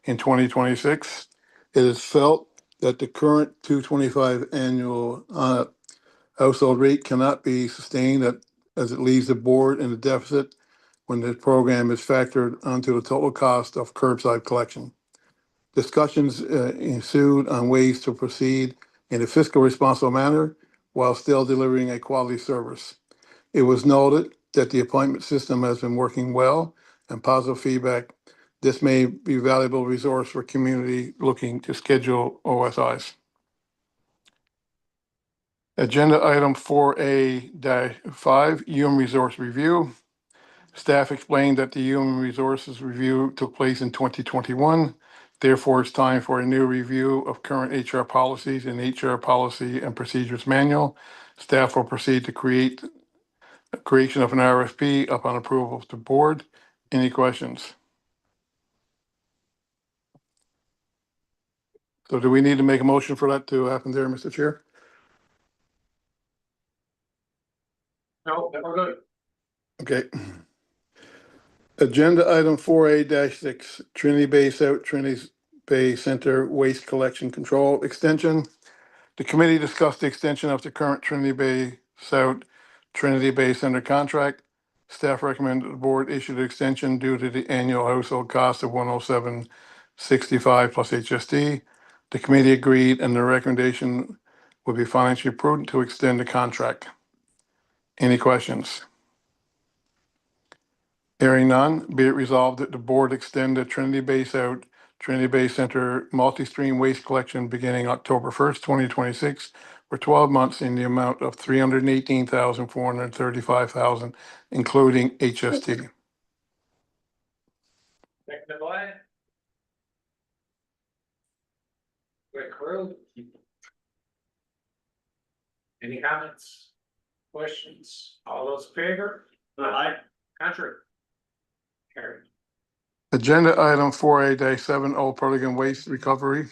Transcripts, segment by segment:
in 2026. It is felt that the current 225 annual household rate cannot be sustained as it leaves the board in a deficit when the program is factored onto the total cost of curbside collection. Discussions ensued on ways to proceed in a fiscal responsible manner while still delivering a quality service. It was noted that the appointment system has been working well and positive feedback. This may be a valuable resource for community looking to schedule OSIs. Agenda item 4A-5, Human Resource Review. Staff explained that the Human Resources Review took place in 2021. Therefore, it's time for a new review of current HR policies and HR Policy and Procedures Manual. Staff will proceed to creation of an RFP upon approval of the board. Any questions? So do we need to make a motion for that to happen there, Mr. Chair? No, we're good. Okay. Agenda item 4A-6, Trinity Bay South, Trinity Bay Center Waste Collection Control Extension. The committee discussed the extension of the current Trinity Bay South, Trinity Bay Center contract. Staff recommended the board issue the extension due to the annual household cost of $107.65 plus HST. The committee agreed and the recommendation would be financially prudent to extend the contract. Any questions? Hearing none, be it resolved that the board extend the Trinity Bay South, Trinity Bay Center multi-stream waste collection beginning October 1st, 2026 for 12 months in the amount of $318,435, including HST. Second by Quick crew. Any comments? Questions? All those in favor? Aye. Contrary. Carried. Agenda item 4A-7, Old Pelican Waste Recovery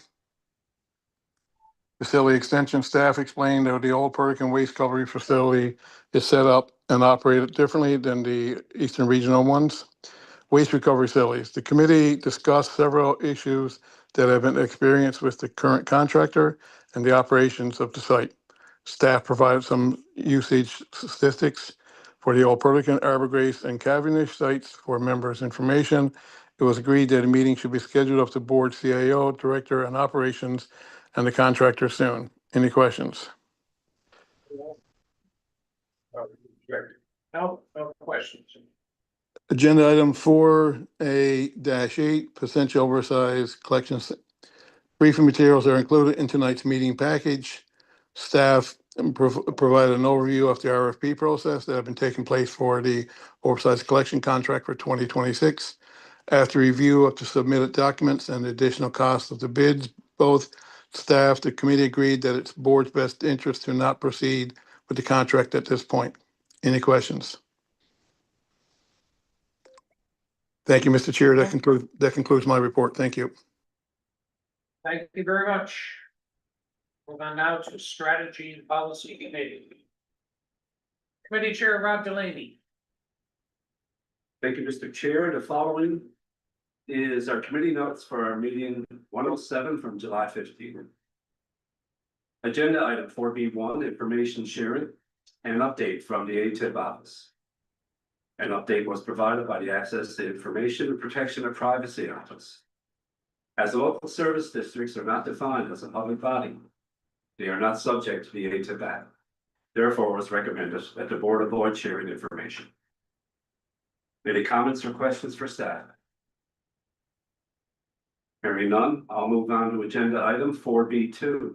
Facility Extension. Staff explained that the Old Pelican Waste Recovery Facility is set up and operated differently than the Eastern Regional ones. Waste recovery facilities. The committee discussed several issues that have been experienced with the current contractor and the operations of the site. Staff provided some usage statistics for the Old Pelican, Arbor Grace, and Cavendish sites for members' information. It was agreed that a meeting should be scheduled of the board CAO, director, and operations, and the contractor soon. Any questions? No questions. Agenda item 4A-8, potential oversized collections. Briefing materials are included in tonight's meeting package. Staff provide an overview of the RFP process that have been taking place for the oversized collection contract for 2026. After review of the submitted documents and the additional cost of the bids, both staff, the committee agreed that it's board's best interest to not proceed with the contract at this point. Any questions? Thank you, Mr. Chair. That concludes my report. Thank you. Thank you very much. Move on now to Strategy and Policy Committee. Committee Chair Rob Delaney. Thank you, Mr. Chair. The following is our committee notes for our meeting 107 from July 15. Agenda item 4B1, information sharing and an update from the ATIP office. An update was provided by the Access to Information and Protection of Privacy Office. As the local service districts are not defined as a public body, they are not subject to the ATIP Act. Therefore, it was recommended that the board avoid sharing information. Any comments or questions for staff? Hearing none, I'll move on to agenda item 4B2.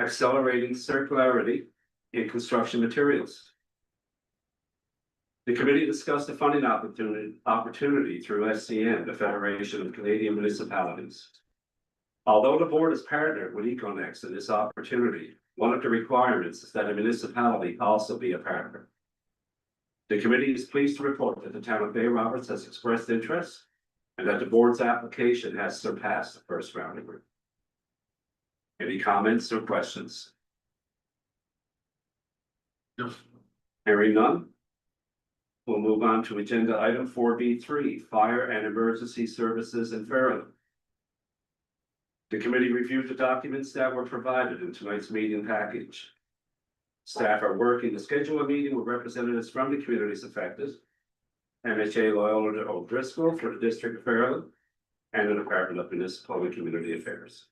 Accelerating circularity in construction materials. The committee discussed the funding opportunity through SCN, the Federation of Canadian Municipalities. Although the board has partnered with Econex in this opportunity, one of the requirements is that a municipality also be a partner. The committee is pleased to report that the town of Bay Roberts has expressed interest and that the board's application has surpassed the first round agreement. Any comments or questions? No. Hearing none, We'll move on to agenda item 4B3, fire and emergency services in Fairland. The committee reviewed the documents that were provided in tonight's meeting package. Staff are working to schedule a meeting with representatives from the communities affected. MHA Loyola to O'Driscoll for the District of Fairland and the Department of Municipal and Community Affairs.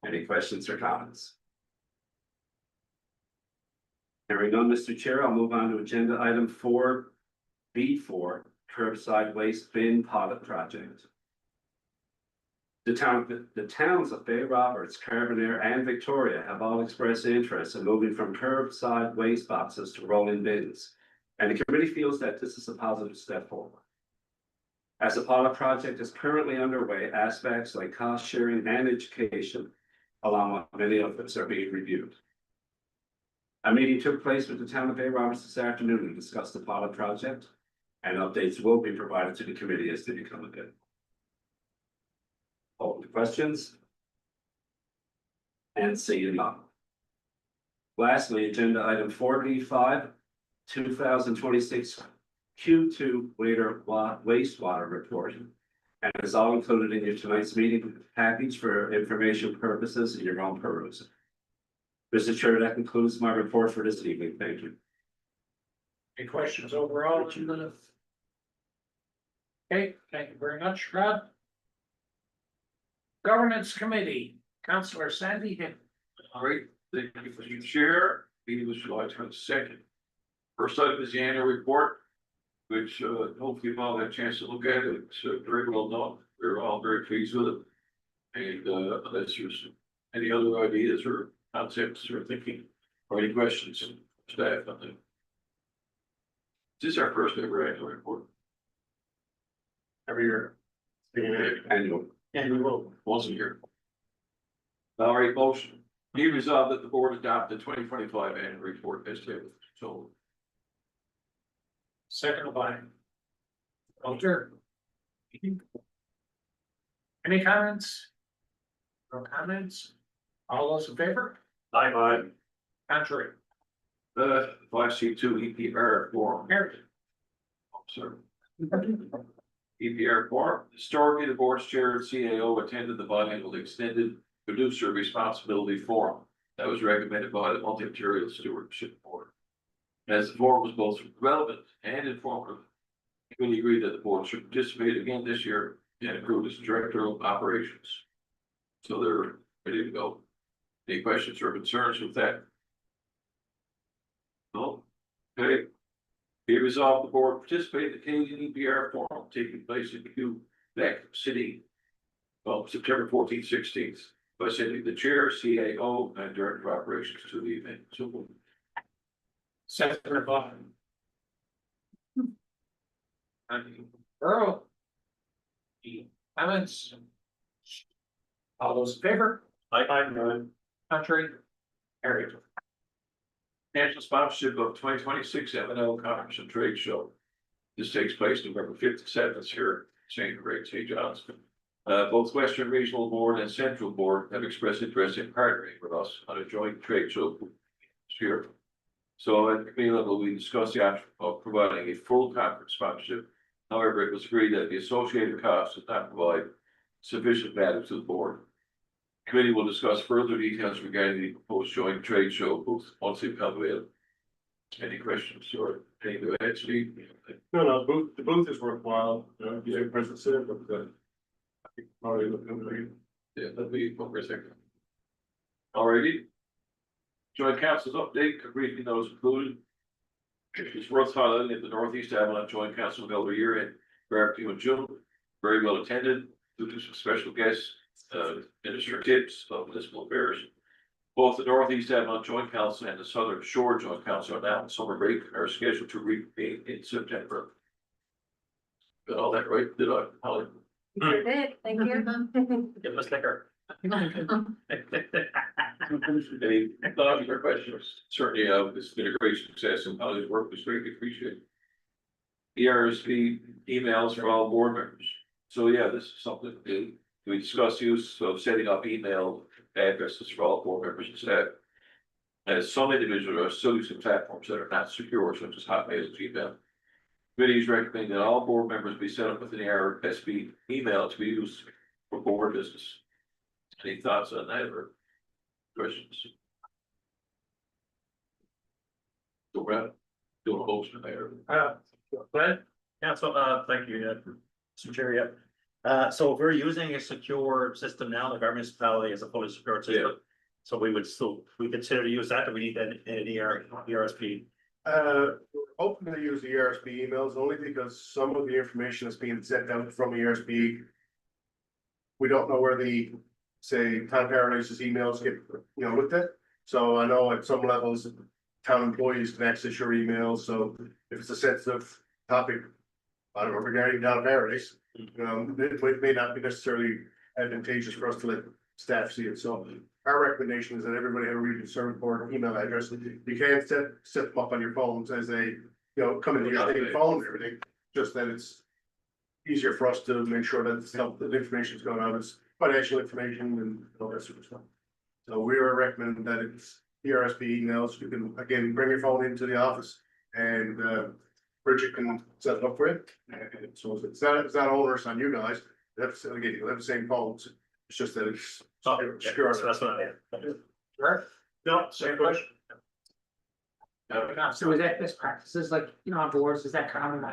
Any questions or comments? Hearing none, Mr. Chair, I'll move on to agenda item 4B4, curbside waste bin pilot project. The towns of Bay Roberts, Carbonear, and Victoria have all expressed interest in moving from curbside waste boxes to rolling bins, and the committee feels that this is a positive step forward. As the pilot project is currently underway, aspects like cost sharing and education, along with many others, are being reviewed. A meeting took place with the town of Bay Roberts this afternoon to discuss the pilot project, and updates will be provided to the committee as they become available. Open to questions? And seeing none. Lastly, agenda item 4B5, 2026 Q2 wastewater report. And is all included in your tonight's meeting package for information purposes and your own perusal. Mr. Chair, that concludes my report for this evening. Thank you. Any questions overall that you're gonna? Okay, thank you very much, Rod. Governance Committee, Councilor Sandy Hill. All right, thank you for your chair. Meeting was July 22nd. First item is the annual report, which hopefully you've all had a chance to look at it. It's very well done. We're all very pleased with it. And unless there's any other ideas or concepts or thinking or any questions, staff on that. This is our first ever annual report. Every year. Annual. Annual, once a year. All right, motion. Be resolved that the board adopt the 2025 annual report as tabled. So. Second by Walter. Any comments? No comments? All those in favor? Aye. Contrary. 5C2 EPR form. Carried. Sorry. EPR form. Historically, the board's chair and CAO attended the biannual extended producer responsibility forum that was recommended by the Multi-Material Stewardship Board. As the forum was both relevant and informative, the committee agreed that the board should participate again this year and approve as director of operations. So they're ready to go. Any questions or concerns with that? No? Okay. Be resolved, the board participate in the Canadian EPR forum taking place in Quebec City on September 14th, 16th, by sending the chair, CAO, and director of operations to the event. So Second by. Earl. Comments? All those in favor? Aye. Contrary. Carried. National sponsorship of 2026 M&L Conference and Trade Show. This takes place November 5th to 7th here, St. Johnston. Both Western Regional Board and Central Board have expressed interest in partnering with us on a joint trade show this year. So at the committee level, we discussed the option of providing a full conference sponsorship. However, it was agreed that the associated costs did not provide sufficient value to the board. The committee will discuss further details regarding the proposed joint trade show booth once they become available. Any questions or anything to add, Steve? No, the booth is worthwhile, you know, presence there, but I think probably looking at it. Yeah, let me go for a second. Alrighty. Joint Council's update, a briefing those included. It's worth highlighting that the Northeast Avalon Joint Council held every year in Fairview in June. Very well attended, due to some special guests, minister tips of municipal affairs. Both the Northeast Avalon Joint Council and the Southern Shore Joint Council are now in summer break and are scheduled to reconvene in September. Got all that right, did I, Holly? You did, thank you. Give us sticker. Any thoughts or questions? Certainly, this has been a great success and Holly's work was greatly appreciated. ERSB emails for all board members. So yeah, this is something we discussed use of setting up email addresses for all board members and staff. As some individuals are still using platforms that are not secure, such as Hotmail and Gmail. Committees recommend that all board members be set up with an ERSB email to be used for board business. Any thoughts on that or questions? So we're doing a motion there. Glenn? Yeah, so, thank you, Mr. Chair, yeah. So if we're using a secure system now, like our municipality is a fully secure system. So we consider to use that, or we need an ERSP. Open to use the ERSB emails only because some of the information that's being sent out from ERSB. We don't know where the, say, town paradise's emails get, looked at. So I know at some levels, town employees can access your emails, so if it's a sensitive topic. I don't know, regarding town paradise, it may not be necessarily advantageous for us to let staff see it, so. Our recommendation is that everybody have a regional service board email address. You can set them up on your phones as a, come into your state phone and everything, just that it's. Easier for us to make sure that the information is going out, it's financial information and all that sort of stuff. So we are recommending that it's ERSB emails, you can, again, bring your phone into the office and, Bridget can set it up for you. And so it's not onerous on you guys, that's, again, you have the same phones, it's just that it's. Secure. So that's what I mean. Right? No, same question. So is that best practices, like, on boards, is that common,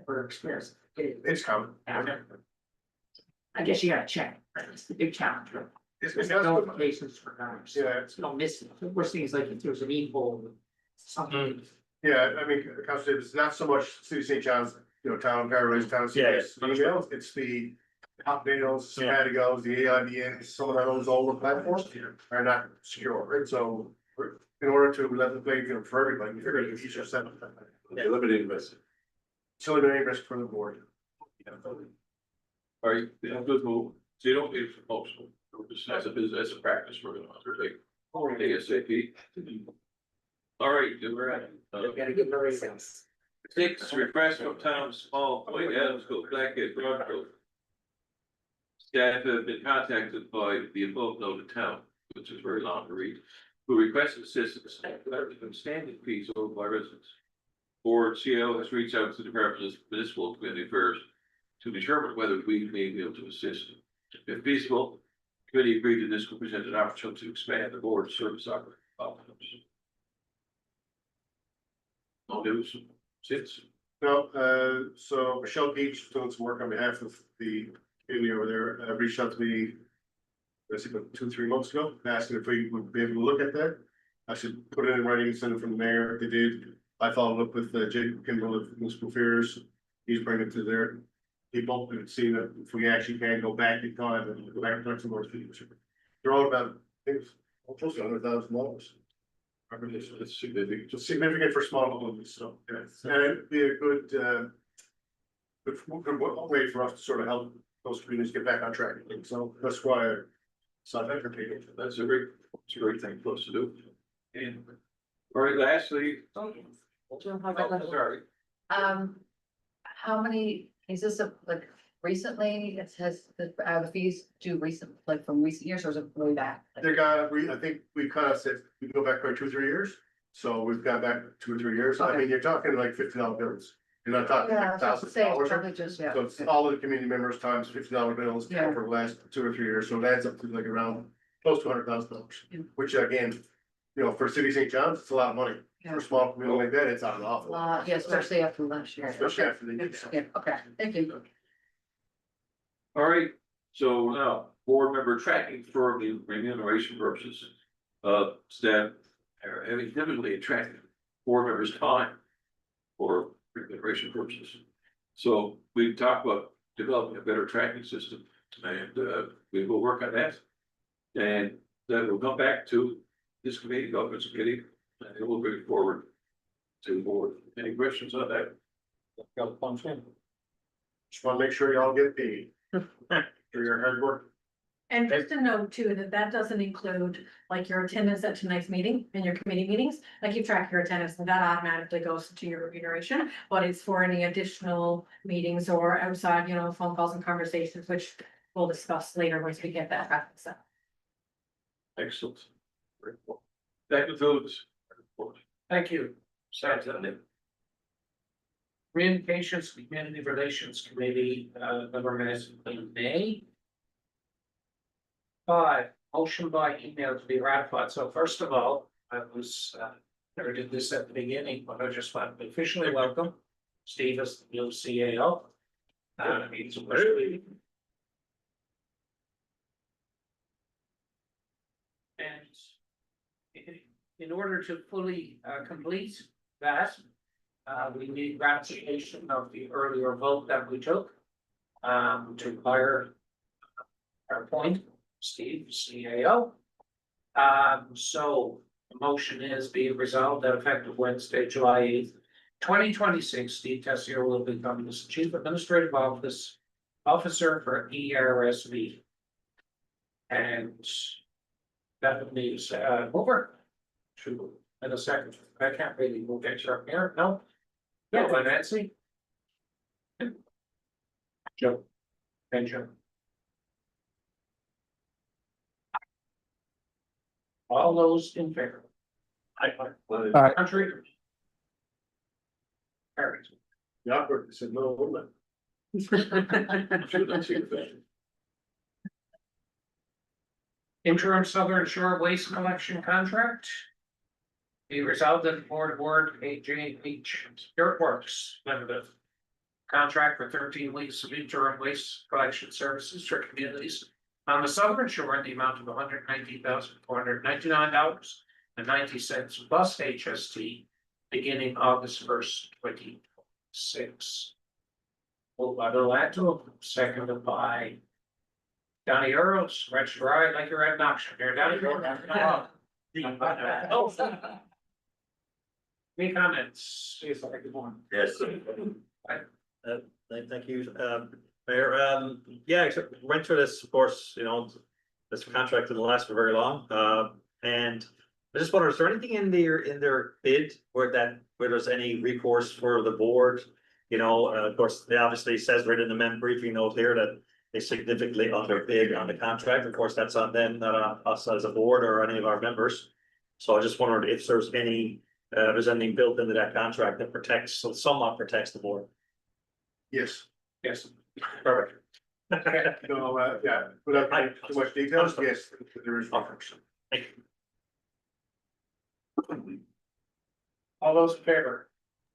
for experience? It's coming. I guess you gotta check, right? It's the big challenge, right? It's There's good. notifications for guys. Yeah, it's, You don't miss it. The worst thing is like if there's an e-poll, something. yeah, I mean, Council, it's not so much City of St. John's, town paradise, town. Yeah, Emails, it's the Hotmails, Sabaticos, the AIBNs, some of those older platforms are not secure, right? So in order to let the playing field for everybody, we figured it's easier set up. Limited risk. So eliminating risk for the board. All right, yeah, good move. So you don't need a proposal, just as a practice, we're gonna undertake ASAP. All right, we're at, Gotta get the results. 6, request from town small, Point Adamsville, Blackhead, Broadville. Staff have been contacted by the above noted town, which is very long to read, who requested assistance in standing fees owed by residents. Board CO has reached out to the Department of Municipal Community Affairs to determine whether we may be able to assist. If feasible, the committee agreed that this could present an opportunity to expand the board's service options. No news since. No, so Michelle Beach doing some work on behalf of the community over there, reached out to me. I think about 2-3 months ago, asking if we would be able to look at that. I should put it in writing, send it from the mayor, they did. I followed up with Jake Kimball of Municipal Affairs, he's bringing it to their people, and see that if we actually can go back in time and go back and talk to more people. They're all about, I think, it's close to $100,000. It's significant. It's significant for small homes, so, yeah, and it'd be a good, good way for us to sort of help those communities get back on track, so that's why I signed that for people. That's it's a great thing for us to do. And, all right, lastly, sorry, How many, is this like recently, it says the fees due recent, like from recent years, or is it way back? They got, I think we kind of said, we can go back by 2 or 3 years, so we've got back 2 or 3 years, I Okay. mean, you're talking like $50 bills. You're not talking Yeah, like I was about to say, it's $1,000. probably just, yeah. So it's all of the community members times $50 bills Yeah. for the last 2 or 3 years, so it adds up to like around close to $100,000. Yeah. Which again, for City of St. John's, it's a lot of money. Yeah. For a small community like that, it's not an awful lot. Yeah, especially after last year. Especially Okay. after the. Yeah, okay, thank you. all right, so now, board member tracking for the remuneration purposes. Staff are having difficulty attracting board members' time for remuneration purposes. So we've talked about developing a better tracking system, and we will work on that. And then we'll come back to this committee, governance committee, and then we'll bring it forward to the board. Any questions on that? Just want to make sure y'all get paid. For your hard work. And just to note too, that doesn't include like your attendance at tonight's meeting and your committee meetings. I keep track of your attendance and that automatically goes to your remuneration, but it's for any additional meetings or outside, phone calls and conversations, which we'll discuss later once we get that back. So. Excellent. Very cool. That concludes. Thank you. Second. Communications, Community Relations Committee, number minutes in May. 5, motion by email to be ratified. So first of all, I was, never did this at the beginning, but I just want to officially welcome Steve as the new CAO. He's officially. And in order to fully complete that, we need ratification of the earlier vote that we took to hire our point, Steve, CAO. So the motion is being resolved that effective Wednesday, July 8th, 2026, Steve Tessier will become the Chief Administrative Officer for ERSB. And that would need over to in a second. I can't really move that sharp here. No. No, by Nancy. Joe. And Joe. All those in favor? Aye. Country. Carried. The operator said no, wouldn't Interim Southern Shore Waste Collection Contract. Be resolved that the Board of AJH Works Limited. Contract for 13 weeks of interim waste collection services for communities on the Southern Shore in the amount of $119,499.90 plus HST beginning August 1st, 2026. Moved by Bill Lanto, seconded by Donnie Earls, Rich Ride like you're at an auction here, Donnie. Any comments? Yes, I could one. Yes. Thank you, Mayor. Yeah, except went through this, of course, you know, this contract didn't last for very long. And I just wonder, is there anything in their bid where there's any recourse for the board? You know, of course, they obviously says right in the MEM briefing note here that they significantly underbid on the contract. Of course, that's on them, not on us as a board or any of our members. So I just wondered if there's anything built into that contract that somewhat protects the board. Yes, Yes. Perfect. no, yeah, without going into too much details, yes, there is. Thank you. All those in favor?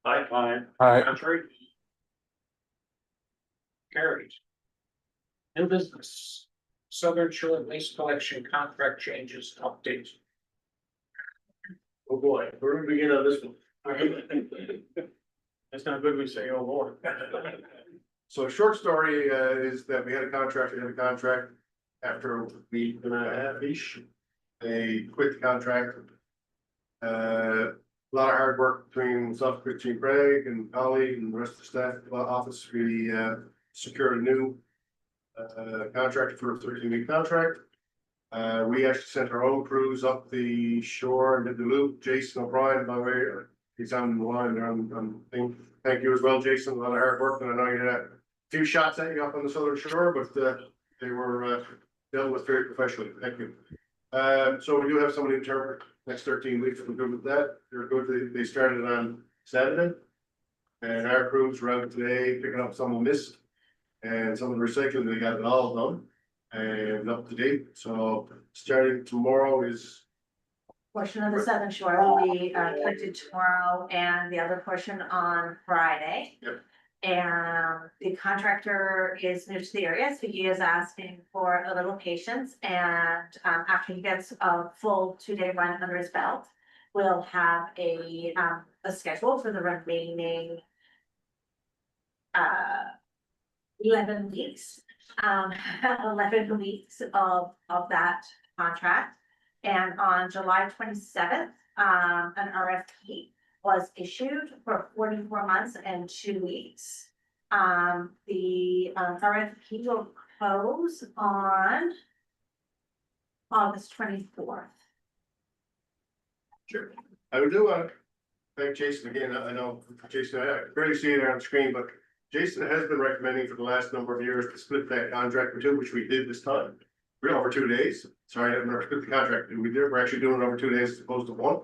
Aye. Contrary? Carried. New business. Southern Shore Waste Collection Contract Changes Update. Oh, boy, where do we begin on this one? That's not good, we say, oh, Lord. So short story, is that we had a contract after a week and a half-ish. They quit the contract. A lot of hard work between myself, Christine Craig and Holly and the rest of the staff, office, we, secured a new contract for a 13-week contract. We actually sent our own crews up the shore and did the loop. Jason O'Brien, by the way, he's on the line there on thing. Thank you as well, Jason. A lot of hard work, and I know you had a few shots at you up on the southern shore, but they were dealt with very professionally. Thank you. So we do have somebody in term next 13 weeks. We're good with that. They're good. They started on Saturday, and our crews were out today picking up some of the mist and some of the recycling. They got it all done and up to date. So starting tomorrow is. Portion of the Southern Shore will be collected tomorrow and the other portion on Friday. Yep. And the contractor is new to the area, so he is asking for a little patience, and after he gets a full 2-day run under his belt, we'll have a schedule for the remaining 11 weeks. 11 weeks of that contract. And on July 27th, an RFP was issued for 44 months and 2 weeks. The RFP will close on August 24th. Sure. I would do thank Jason again. I know Jason, I barely see it there on the screen, but Jason has been recommending for the last number of years to split that contract in two, which we did this time. We're over 2 days. Sorry, I've never split the contract. We're actually doing it over 2 days as opposed to one.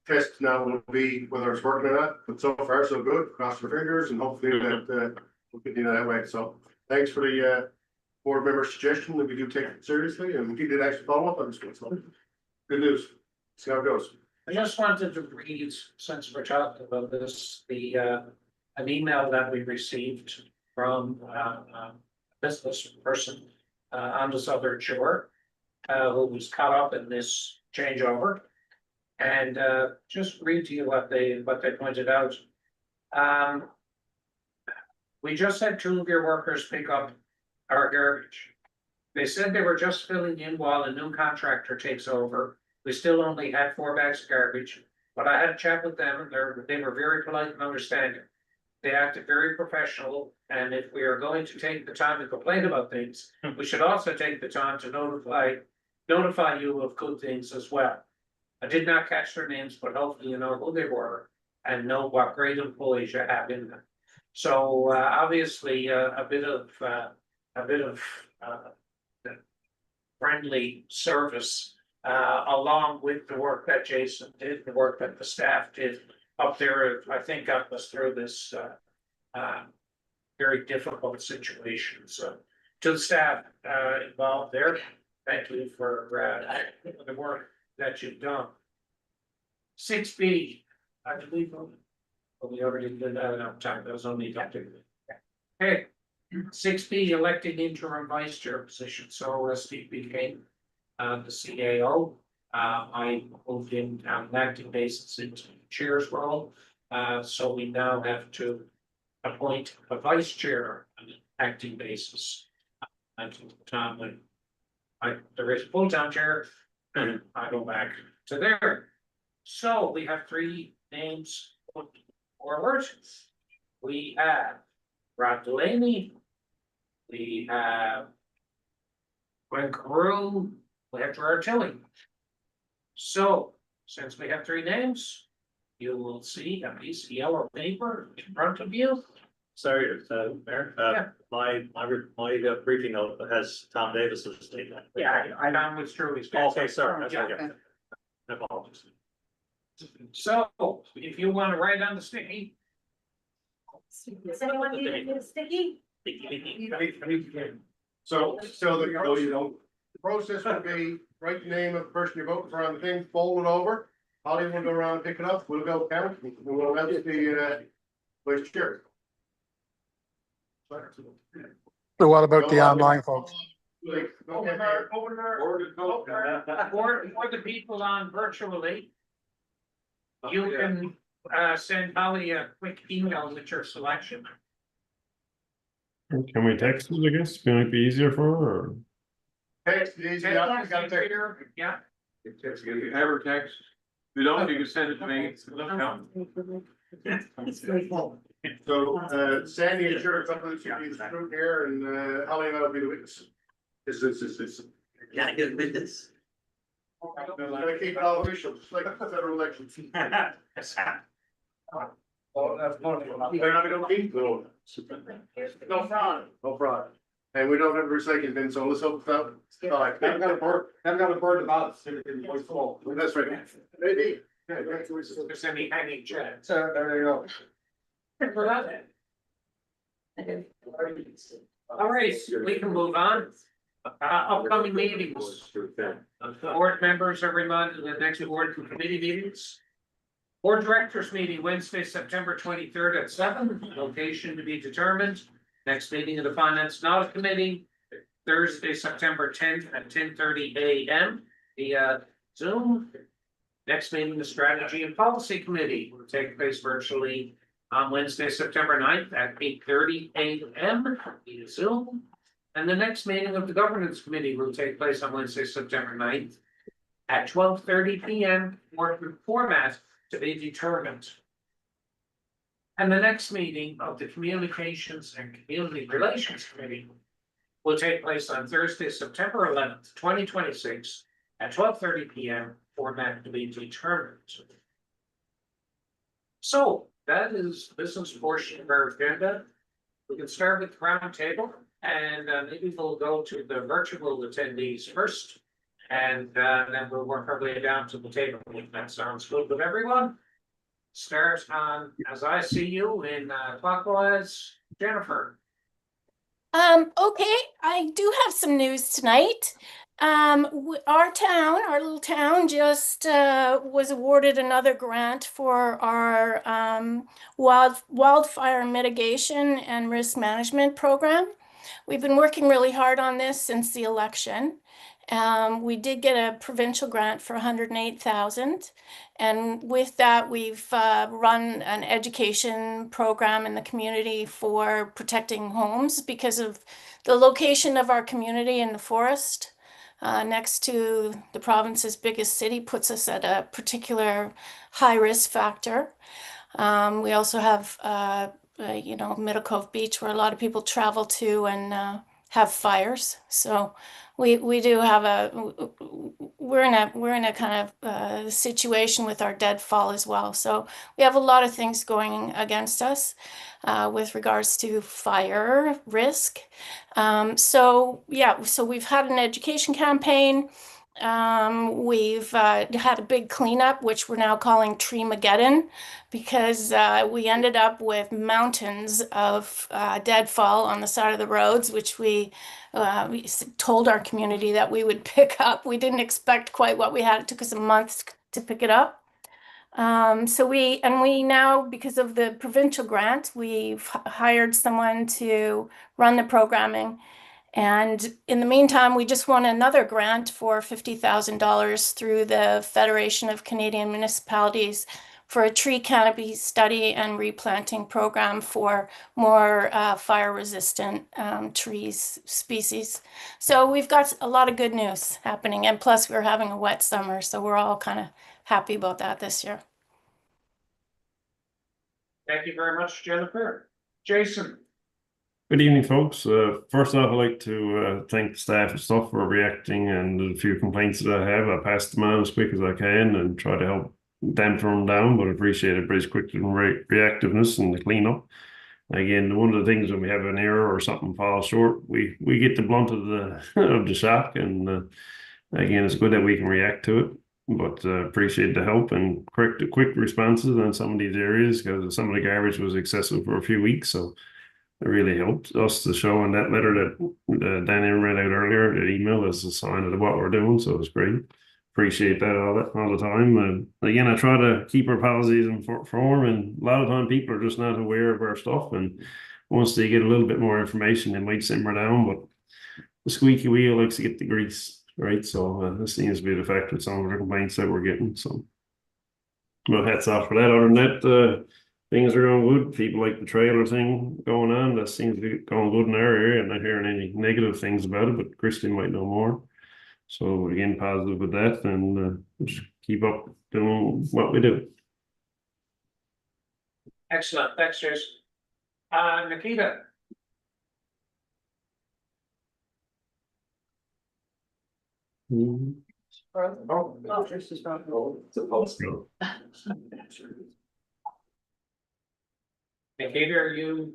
Test now will be whether it's working or not, but so far so good. Cross your fingers and hopefully that we'll continue that way. So thanks for the board member suggestion that we do take it seriously, and he did actually follow up on this one. So good news. See how it goes. I just wanted to read, since we're talking about this, an email that we received from a business person on the southern shore who was caught up in this changeover. And just read to you what they pointed out. We just had 2 of your workers pick up our garbage. They said they were just filling in while a new contractor takes over. We still only had 4 bags of garbage, but I had a chat with them and they were very polite and understanding. They acted very professional, and if we are going to take the time to complain about things, we should also take the time to notify you of good things as well. I did not catch their names, but hopefully you know who they were and know what great employees you have in them. So obviously a bit of friendly service along with the work that Jason did, the work that the staff did up there, I think got us through this very difficult situation. So to the staff involved there, thank you for the work that you've done. 6B, I believe, we already did that enough time, that was only adopted. Okay, 6B, elected interim vice chair position, so Steve became the CAO. I moved in on an acting basis into the chair's role, so we now have to appoint a vice chair on an acting basis. Until the time when there is a full-time chair, and I go back to there. So we have 3 names put forward. We have Rob Delaney. We have Gwen Carew. We have Gerard Tilly. So since we have 3 names, you will see a piece of yellow paper in front of you. Sorry, Mayor, Yeah. my briefing note has Tom Davis's statement. Yeah, I found with Shirley's. Okay, sorry, that's Yeah. okay. Apologies. So if you want to write on the sticky. Does anyone need a sticky? So the process would be write the name of the person you're voting for on the thing, fold it over. Holly will go around and pick it up. We'll go count. And we'll announce the vice chair. So what about the online folks? Okay, For the people on virtually, you can send Holly a quick email with your selection. Can we text it, I guess? Can it be easier for her? Or? Text, easy, yeah, you got it there. Yeah. If you have her text, if you don't, you can send it to me. So, Sandy and Sheriff, up to the group here, and Holly and I will be the witness. This. Gotta get with this. I'm gonna keep it all official, just like the federal elections. Oh, that's wonderful. They're not gonna keep going. No fraud. No fraud. And we don't have a recycling bin, so let's hope that. I've got a bird about it. That's right. Maybe. Yeah, There's any hanging chat. so there you go. All right, we can move on. Upcoming meetings. Board members are reminded of the next board and committee meetings. Board directors meeting Wednesday, September 23rd at 7, location to be determined. Next meeting of the finance and audit committee, Thursday, September 10th at 10:30 a.m. via Zoom. Next meeting, the strategy and policy committee will take place virtually on Wednesday, September 9th at 8:30 a.m. via Zoom. And the next meeting of the governance committee will take place on Wednesday, September 9th at 12:30 p.m. Format to be determined. And the next meeting of the Communications and Community Relations Committee will take place on Thursday, September 11th, 2026 at 12:30 p.m. Format to be determined. So that is business portion of our agenda. We can start with the round table. And maybe we'll go to the virtual attendees first. And then we'll work our way down to the table, if that sounds good with everyone. Start on, as I see you, in clockwise, Jennifer. Okay, I do have some news tonight. Our town, our little town, just was awarded another grant for our wildfire mitigation and risk management program. We've been working really hard on this since the election. We did get a provincial grant for 108,000. And with that, we've run an education program in the community for protecting homes because of the location of our community in the forest next to the province's biggest city puts us at a particular high risk factor. We also have, Middle Cove Beach where a lot of people travel to and have fires. So we do have we're in a kind of situation with our deadfall as well. So we have a lot of things going against us with regards to fire risk. So we've had an education campaign. We've had a big cleanup, which we're now calling Tree-mageddon, because we ended up with mountains of deadfall on the side of the roads, which we told our community that we would pick up. We didn't expect quite what we had. It took us a month to pick it up. So we now, because of the provincial grant, we've hired someone to run the programming. And in the meantime, we just won another grant for $50,000 through the Federation of Canadian Municipalities for a tree canopy study and replanting program for more fire-resistant trees species. So we've got a lot of good news happening. And plus, we're having a wet summer, so we're all kind of happy about that this year. Thank you very much, Jennifer. Jason. Good evening, folks. First off, I'd like to thank the staff and stuff for reacting and a few complaints that I have. I pass them on as quick as I can and try to help dampen them down, but I appreciate everybody's quick reactiveness and the cleanup. Again, one of the things when we have an error or something falls short, we get the blunt of the of the shock, and again, it's good that we can react to it. But appreciate the help and quick responses on some of these areas, because some of the garbage was excessive for a few weeks, so it really helped us to show in that letter that Danny read out earlier, that email is a sign of what we're doing. So it's great. Appreciate that all the time. And again, I try to keep our policies in form, and a lot of time people are just not aware of our stuff. And once they get a little bit more information, they might simmer down. But the squeaky wheel likes to get the grease, right? So this seems to be the fact with some of the complaints that we're getting. So, well, hats off for that. Other than that, things are going good. People like the trailer thing going on. That seems to be going good in our area. I'm not hearing any negative things about it, but Christian might know more. So again, positive with that, and just keep up doing what we do. Excellent. Thanks, Jason. Nikita. This is not. Supposed to. Nikita, are you?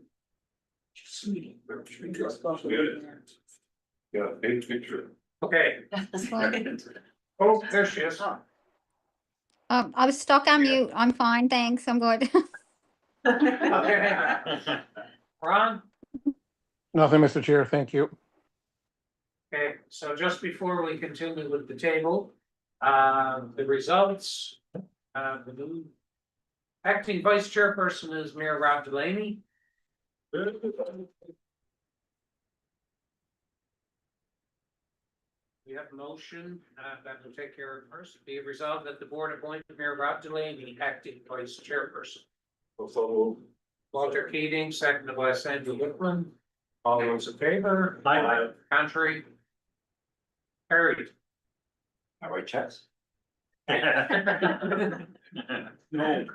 Yeah, big picture. Okay. That's fine. Oh, there she is. I was stuck on mute. I'm fine, thanks. I'm good. Okay. Ron? Nothing, Mr. Chair, thank you. Okay, so just before we continue with the table, the results, the new acting vice chairperson is Mayor Rob Delaney. We have a motion that will take care of first. Be it resolved that the board appoint Mayor Rob Delaney acting vice chairperson. Walter Keating, seconded by Sandra Whitman. All those in favor? Aye. Contrary? Carried. I write checks. No.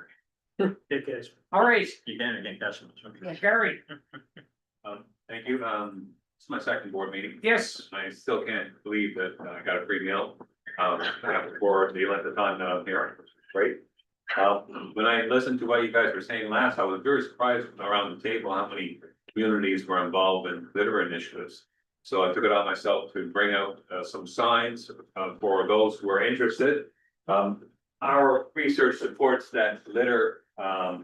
Good catch. All right, You can't catch them. Gary. Thank you. It's my second board meeting. Yes. I still can't believe that I got a free meal. For the length of time that I'm here. Great. When I listened to what you guys were saying last, I was very surprised around the table how many communities were involved in litter initiatives. So I took it on myself to bring out some signs for those who are interested. Our research supports that litter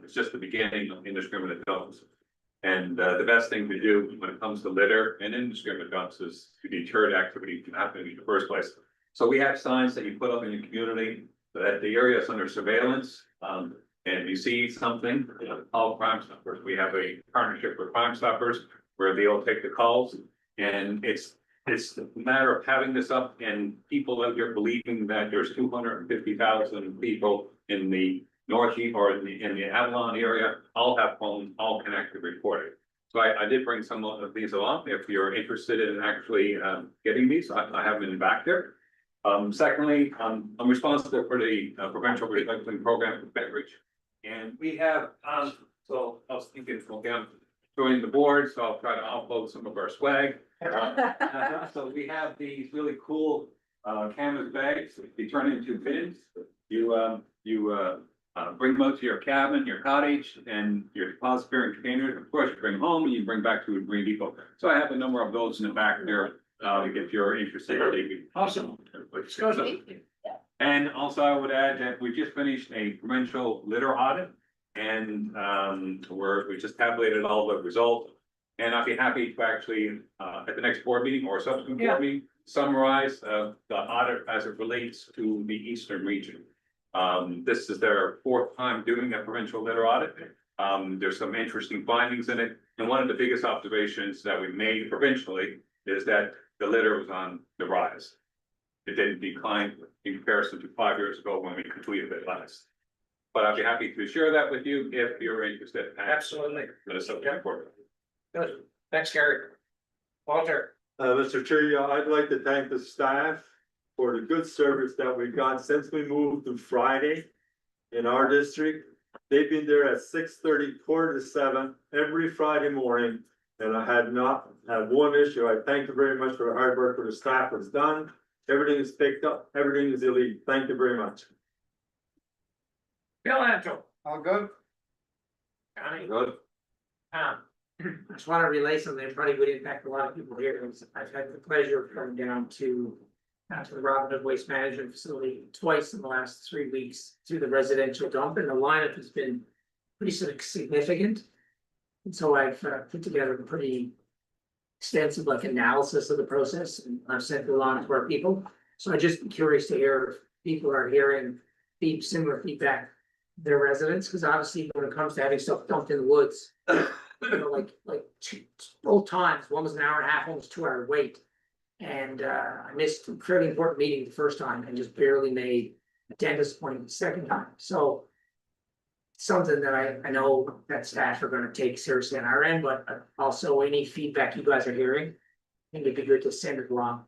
is just the beginning of indiscriminate dumps. And the best thing to do when it comes to litter and indiscriminate dumps is to deter the activity from happening in the first place. So we have signs that you put up in your community that the area is under surveillance. And if you see something, call Crime Stoppers. We have a partnership with Crime Stoppers where they'll take the calls. And it's a matter of having this up and people out there believing that there's 250,000 people in the Northeast or in the Avalon area, all have phones, all connected, recorded. So I did bring some of these along. If you're interested in actually getting these, I have them in the back there. Secondly, I'm responsible for the provincial recycling program for Bedford. And we have, so I was thinking, okay, I'm joining the board, so I'll try to upload some of our swag. So we have these really cool canvas bags. They turn into bins. You bring them out to your cabin, your cottage, and your deposit bearing containers. Of course, you bring them home and you bring back to a Green Depot. So I have a number of those in the back there. If you're interested, awesome. And also I would add that we just finished a provincial litter audit. And we just tabulated all the results. And I'd be happy to actually at the next board meeting or subsequent board meeting, summarize the audit as it relates to the eastern region. This is their 4th time doing a provincial litter audit. There's some interesting findings in it. And one of the biggest observations that we made provincially is that the litter was on the rise. It didn't decline in comparison to 5 years ago when we completed it last. But I'd be happy to share that with you if you're interested. Absolutely. For the subject board. Good. Thanks, Gary. Walter. Mr. Chair, I'd like to thank the staff for the good service that we've got since we moved to Friday in our district. They've been there at 6:30, 6:45 every Friday morning, and I had not had one issue. I thank you very much for the hard work that the staff has done. Everything is picked up, everything is elite. Thank you very much. Bill Anto. All good? Johnny. Good. I just want to relay something that probably would impact a lot of people here. I've had the pleasure of coming down to the Robin Hood Waste Management Facility twice in the last 3 weeks to the residential dump, and the lineup has been pretty significant. And so I've put together a pretty extensive analysis of the process, and I've sent it along to our people. So I'm just curious to hear if people are hearing similar feedback their residents, because obviously when it comes to having stuff dumped in the woods, like both times, one was an hour and a half, one was 2-hour wait. And I missed a fairly important meeting the first time and just barely made a dentist appointment the second time. So something that I know that staff are gonna take seriously on our end, but also any feedback you guys are hearing, I think it'd be good to send it along.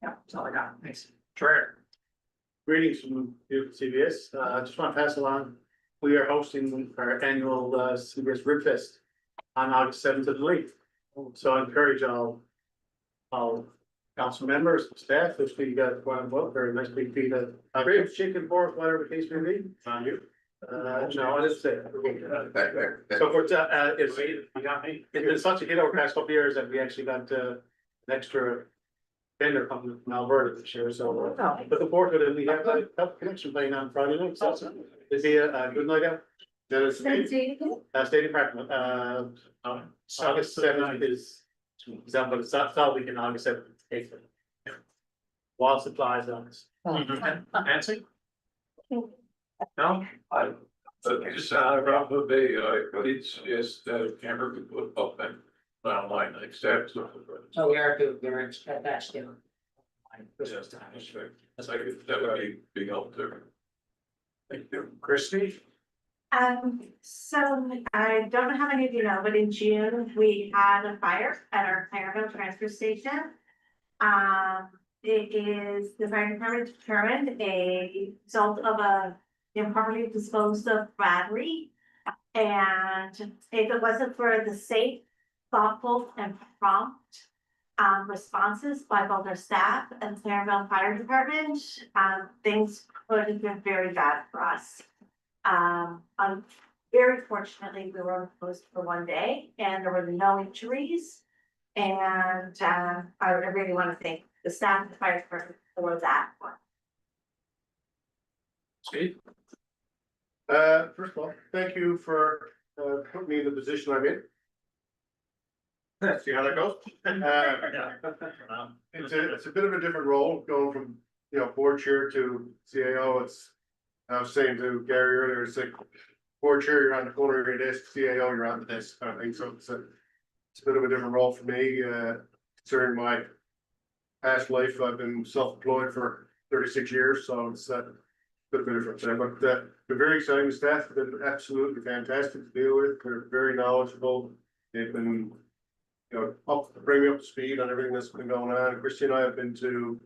Yeah, that's all I got. Thanks. Sure. Greetings from CBS. I just want to pass along. We are hosting our annual CBS Rib Fest on August 7th at the lake. So I encourage all council members, staff, if you got one vote, very nice big feed of ribs, chicken, pork, whatever the case may be. On you. No, I didn't say. So for it's been such a hit over the past couple of years that we actually got an extra vendor coming from Alberta this year, so looking forward to it. We have a Cup Connection playing on Friday night, so it'll be a good night out. Stadium Park, August 7th is example, it's not weekend, August 7th, 8th. While supplies on this. Nancy? No? Just Robin Bay, it's just camera could put up and online like steps. So we are doing, they're actually. That's like, that would be big help there. Thank you. Christie? So I don't know how many of you know, but in June, we had a fire at our Clareville transfer station. It is, the fire department determined a result of a improperly disposed of battery. And if it wasn't for the safe, thoughtful and prompt responses by both our staff and Clareville Fire Department, things could have been very bad for us. very fortunately, we were closed for one day and there were no injuries. And I really want to thank the staff and the fire department for that one. Steve? First of all, thank you for putting me in the position I'm in. See how that goes? It's a bit of a different role going from, board chair to CAO. I was saying to Gary earlier, it's like board chair, you're on the corner of your desk, CAO, you're on the desk kind of thing. So it's a bit of a different role for me, considering my past life. I've been self-employed for 36 years, so it's a bit of a different thing, but they're very exciting. The staff have been absolutely fantastic to deal with. They're very knowledgeable. They've been, bring me up to speed on everything that's been going on. Christy and I have been to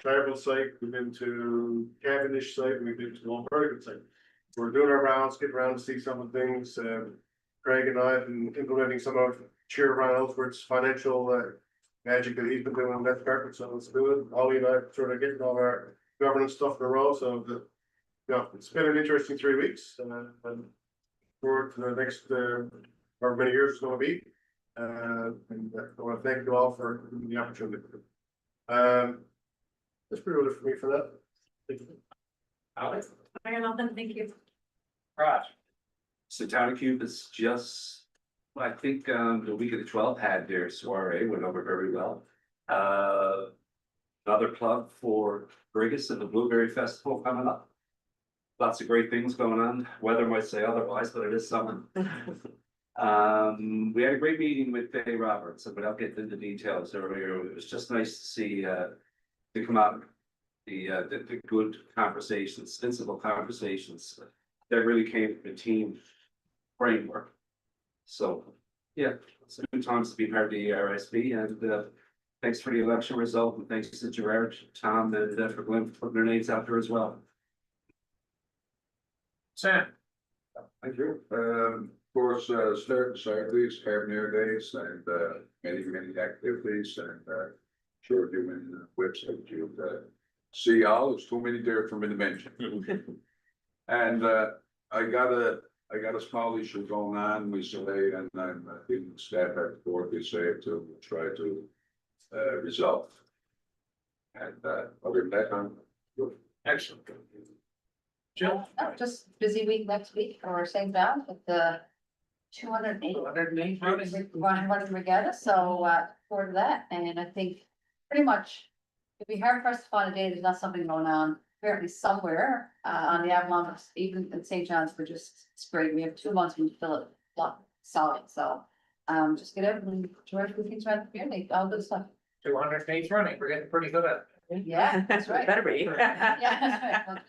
Clareville site, we've been to Cavendish site, and we've been to Long Vertigan site. We're doing our rounds, getting around to see some of the things. Craig and I have been implementing some of Chair Ron Ellsworth's financial magic that he's been doing in that department, so let's do it. Ollie and I are sort of getting all our governance stuff in a row, so it's been an interesting 3 weeks, and forward to the next, however many years it's gonna be. And I want to thank you all for the opportunity. That's pretty much it for me for that. Thank you. Alex? I got nothing, thank you. Raj? So Town of Cube is just, I think, the week of the 12th had their soiree, went over very well. Another plug for Brigus and the Blueberry Festival coming up. Lots of great things going on. Weather might say otherwise, but it is summer. We had a great meeting with Dave Roberts, and without getting into details earlier, it was just nice to see, to come out, the good conversations, sensible conversations that really came from a team framework. So, yeah, it's a good times to be part of the ERSB, and thanks for the election result, and thanks to Gerard, Tom, and for Glenn for putting their names out there as well. Sam? Thank you. Of course, certain Saturdays have new days and many activities, and sure you in website you see all. There's too many there for me to mention. And I got a small issue going on with today, and I'm in staff at board they say to try to resolve. And other than that, I'm good. Excellent. Jill? No, just busy week next week for St. John with the 208. 208 running. Running regatta, so forward to that, and I think pretty much it'd be hard for us to find a day there's not something going on apparently somewhere on the Avalon, even in St. John's. It's great. We have 2 months to fill it block solid, so just get out and enjoy the things around the community, all good stuff. 208 running, we're getting pretty good at it. Yeah, that's right. Better be. Yeah, that's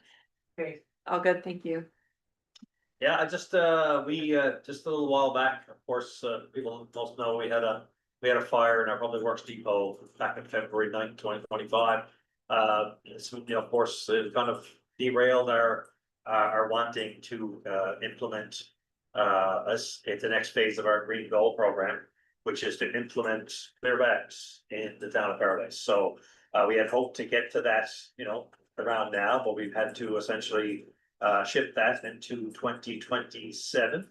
right. Okay. All good, thank you. Yeah, I just, we, just a little while back, of course, people most know we had a fire in our public works depot back in February 9th, 2025. It's, of course, it kind of derailed our wanting to, implement, us at the next phase of our Green Goal program, which is to implement clear bags in the town of Paradise. So, we had hoped to get to that, around now, but we've had to essentially shift that into 2027.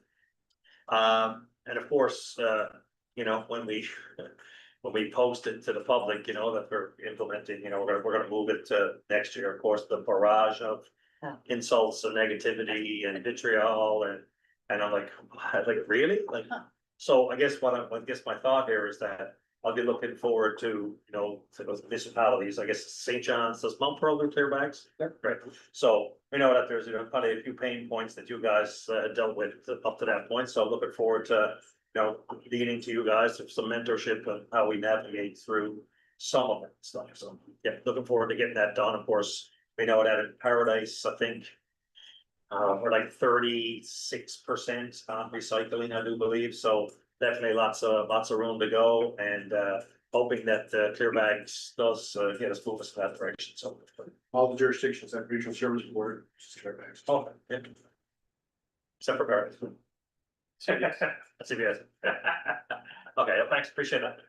And of course, when we post it to the public, that we're implementing, we're gonna move it to next year. Of course, the barrage of insults and negativity and vitriol, and I'm like really? So I guess my thought here is that I'll be looking forward to, to those municipalities. I guess St. John's, does Mount Pearl do clear bags? Right. So we know that there's, probably a few pain points that you guys dealt with up to that point. So looking forward to, leading to you guys with some mentorship on how we navigate through some of that stuff. So yeah, looking forward to getting that done. Of course, we know that in Paradise, I think we're like 36% on recycling, I do believe. So definitely lots of room to go, and hoping that clear bags does get us moving in that direction. So All the jurisdictions have regional service board, clear bags. okay, yeah. Except for Paradise. Let's see if you guys. Okay, thanks, appreciate that.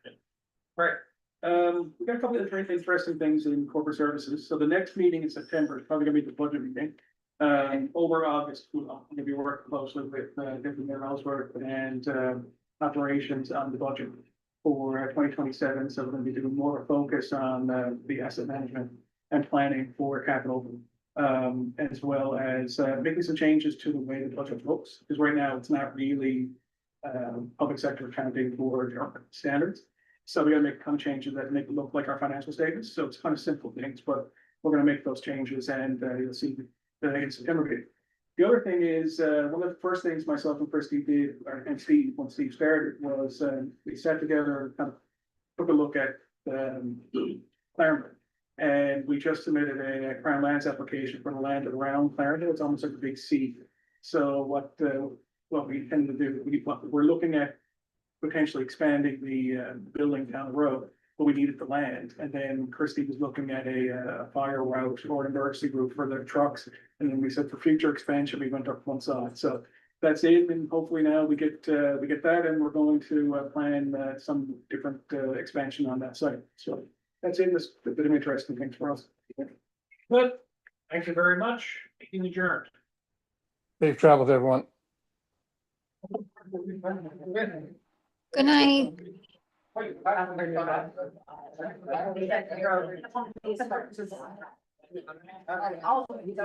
Right, we got a couple of interesting things in corporate services. So the next meeting in September is probably gonna be the budget meeting. Over August, we'll be working closely with different Ellsworth and operations on the budget for 2027. So we're going to be doing more focus on the asset management and planning for capital, as well as making some changes to the way the budget looks, because right now it's not really public sector accounting board standards. So we gotta make kind of changes that make it look like our financial statements. So it's kind of simple things, but we're gonna make those changes, and you'll see in September meeting. The other thing is, one of the first things myself and Christy did, and Steve, when Steve started, was we sat together and kind of took a look at Clarendon. And we just submitted a Crown Lands application for the land around Clarendon. It's almost like a big C. So what we intend to do, we're looking at potentially expanding the building down the road, but we needed the land. And then Christie was looking at a fire route or an emergency route for the trucks. And then we said for future expansion, we went up one side. So that's it. And hopefully now we get that, and we're going to plan some different expansion on that site. So that's it. This a bit of interesting things for us. Good. Thank you very much. Meeting adjourned. Safe travels, everyone. Good night.